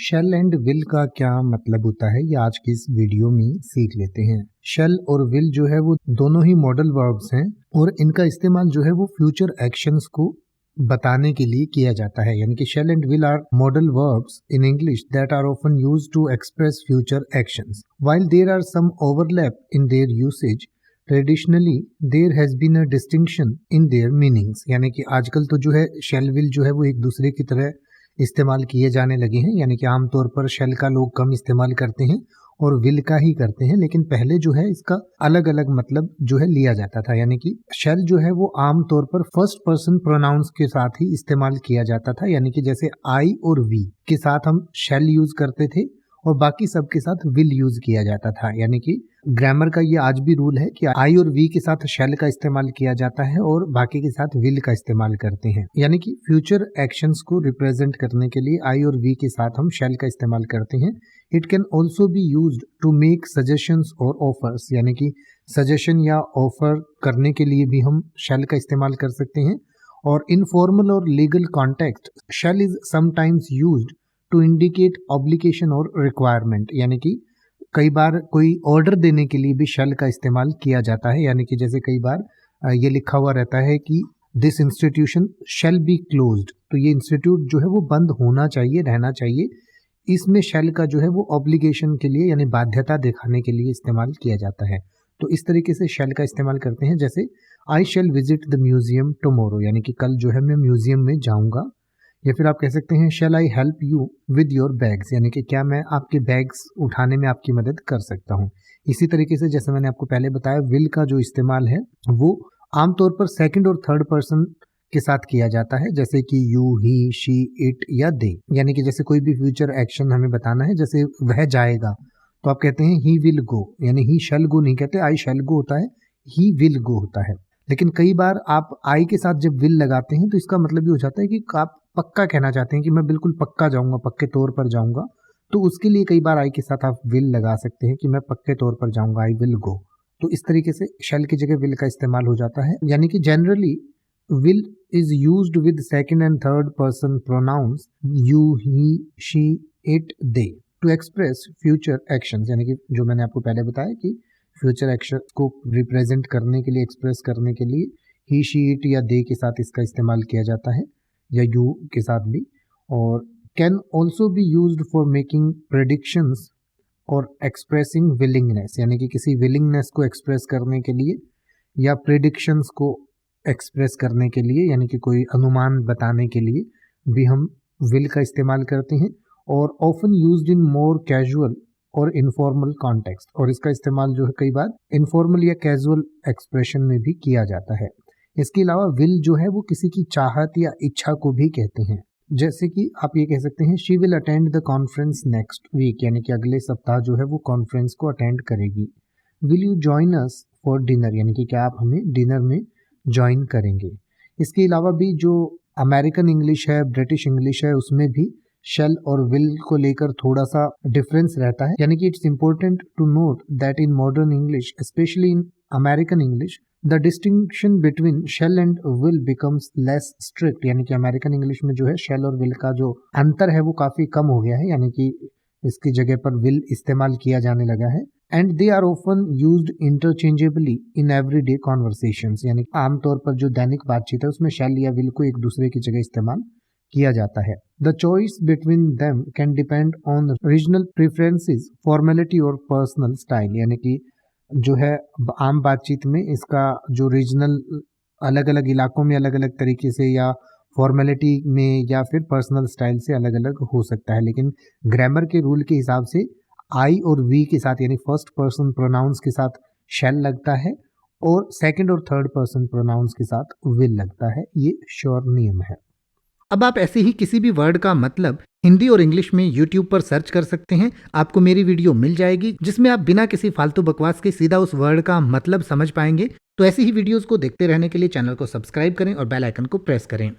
Shell and will का क्या मतलब होता है ये आज की इस वीडियो में सीख लेते हैं। शेल और विल जो है वो दोनों ही मॉडल वर्ब्स हैं और इनका इस्तेमाल जो है वो फ्यूचर एक्शंस को बताने के लिए किया जाता है। यानी कि shall and will are modal verbs in English that are often used to express future actions. While there are some overlap in their usage, traditionally there has been a distinction in their meanings. यानी कि आजकल तो जो है shell will जो है वो एक दूसरे की तरह इस्तेमाल किए जाने लगे हैं। यानी कि आमतौर पर शेल का लोग कम इस्तेमाल करते हैं और विल का ही करते हैं, लेकिन पहले जो है इसका अलग अलग मतलब जो है लिया जाता था। यानी कि शेल जो है वो आमतौर पर फर्स्ट पर्सन प्रोनाउंस के साथ ही इस्तेमाल किया जाता था। यानी कि जैसे आई और वी के साथ हम शेल यूज करते थे और बाकी सब के साथ विल यूज किया जाता था। यानी कि ग्रामर का ये आज भी रूल है कि आई और वी के साथ शेल का इस्तेमाल किया जाता है और बाकी के साथ विल का इस्तेमाल करते हैं। यानी कि फ्यूचर एक्शंस को रिप्रेजेंट करने के लिए आई और वी के साथ हम शेल का इस्तेमाल करते हैं। It can also be used to make suggestions और ऑफर्स। यानी कि सजेशन या ऑफर करने के लिए भी हम शेल का इस्तेमाल कर सकते हैं। और इनफॉर्मल और legal context shall is sometimes used to indicate obligation और रिक्वायरमेंट। यानी कि कई बार कोई ऑर्डर देने के लिए भी शेल का इस्तेमाल किया जाता है। यानी कि जैसे कई बार ये लिखा हुआ रहता है कि this institution shall be closed, तो ये इंस्टीट्यूट जो है वो बंद होना चाहिए, रहना चाहिए। इसमें शेल का जो है वो ऑब्लिगेशन के लिए यानी बाध्यता दिखाने के लिए इस्तेमाल किया जाता है। तो इस तरीके से शेल का इस्तेमाल करते हैं। जैसे I shall visit the museum tomorrow, यानी कि कल जो है मैं म्यूजियम में जाऊंगा। या फिर आप कह सकते हैं shall I help you with your bags, यानी कि क्या मैं आपके बैग्स उठाने में आपकी मदद कर सकता हूँ। इसी तरीके से जैसे मैंने आपको पहले बताया, विल का जो इस्तेमाल है वो आमतौर पर सेकंड और थर्ड पर्सन के साथ किया जाता है। जैसे कि यू, ही, शी, इट या दे। यानी कि जैसे कोई भी फ्यूचर एक्शन हमें बताना है, जैसे वह जाएगा तो आप कहते हैं ही विल गो, यानी ही शैल गो नहीं कहते, आई शैल गो होता है, ही विल गो होता है। लेकिन कई बार आप आई के साथ जब विल लगाते हैं तो इसका मतलब ये हो जाता है कि आप पक्का कहना चाहते हैं कि मैं बिल्कुल पक्का जाऊंगा, पक्के तौर पर जाऊंगा। तो उसके लिए कई बार आई के साथ आप विल लगा सकते हैं कि मैं पक्के तौर पर जाऊंगा, आई विल गो। तो इस तरीके से शेल की जगह विल का इस्तेमाल हो जाता है। यानी कि generally will is used with second and third person pronouns you, he, she, it, they to express future actions. यानी कि जो मैंने आपको पहले बताया कि फ्यूचर एक्शन को रिप्रेजेंट करने के लिए, एक्सप्रेस करने के लिए ही, शी, इट या दे के साथ इसका इस्तेमाल किया जाता है, या यू के साथ भी। और can also be used for making predictions और एक्सप्रेसिंग विलिंगनेस। यानी कि किसी विलिंगनेस को एक्सप्रेस करने के लिए या प्रेडिक्शंस को एक्सप्रेस करने के लिए, यानी कि कोई अनुमान बताने के लिए भी हम विल का इस्तेमाल करते हैं। और often used in more casual और इनफॉर्मल कॉन्टेक्स्ट। और इसका इस्तेमाल जो है कई बार इनफॉर्मल या कैजुअल एक्सप्रेशन में भी किया जाता है। इसके अलावा विल जो है वो किसी की चाहत या इच्छा को भी कहते हैं। जैसे कि आप ये कह सकते हैं she will attend the conference next week, यानी कि अगले सप्ताह जो है वो कॉन्फ्रेंस को अटेंड करेगी। Will you join us for dinner, यानी कि क्या आप हमें डिनर में ज्वाइन करेंगे। इसके अलावा भी जो अमेरिकन इंग्लिश है, ब्रिटिश इंग्लिश है, उसमें भी शेल और विल को लेकर थोड़ा सा डिफरेंस रहता है। यानी कि it's important to note that in modern English, specially in American English, the distinction between shall and will becomes less strict. यानी कि अमेरिकन इंग्लिश में जो है शेल और विल का जो अंतर है वो काफी कम हो गया है। यानी कि इसकी जगह पर विल इस्तेमाल किया जाने लगा है। And they are often used interchangeably in everyday conversations. यानी आमतौर पर जो दैनिक बातचीत है उसमें शेल या विल को एक दूसरे की जगह इस्तेमाल किया जाता है। The choice between them can depend on regional preferences, formality और पर्सनल स्टाइल। यानी कि जो है आम बातचीत में इसका जो रीजनल अलग अलग इलाकों में अलग अलग तरीके से, या फॉर्मेलिटी में, या फिर पर्सनल स्टाइल से अलग अलग हो सकता है। लेकिन ग्रामर के रूल के हिसाब से आई और वी के साथ, यानी फर्स्ट पर्सन प्रोनाउंस के साथ शेल लगता है और सेकंड और थर्ड पर्सन प्रोनाउंस के साथ विल लगता है। ये श्योर नियम है। अब आप ऐसे ही किसी भी वर्ड का मतलब हिंदी और इंग्लिश में YouTube पर सर्च कर सकते हैं। आपको मेरी वीडियो मिल जाएगी जिसमें आप बिना किसी फालतू बकवास के सीधा उस वर्ड का मतलब समझ पाएंगे। तो ऐसी ही वीडियोस को देखते रहने के लिए चैनल को सब्सक्राइब करें और बेल आइकन को प्रेस करें।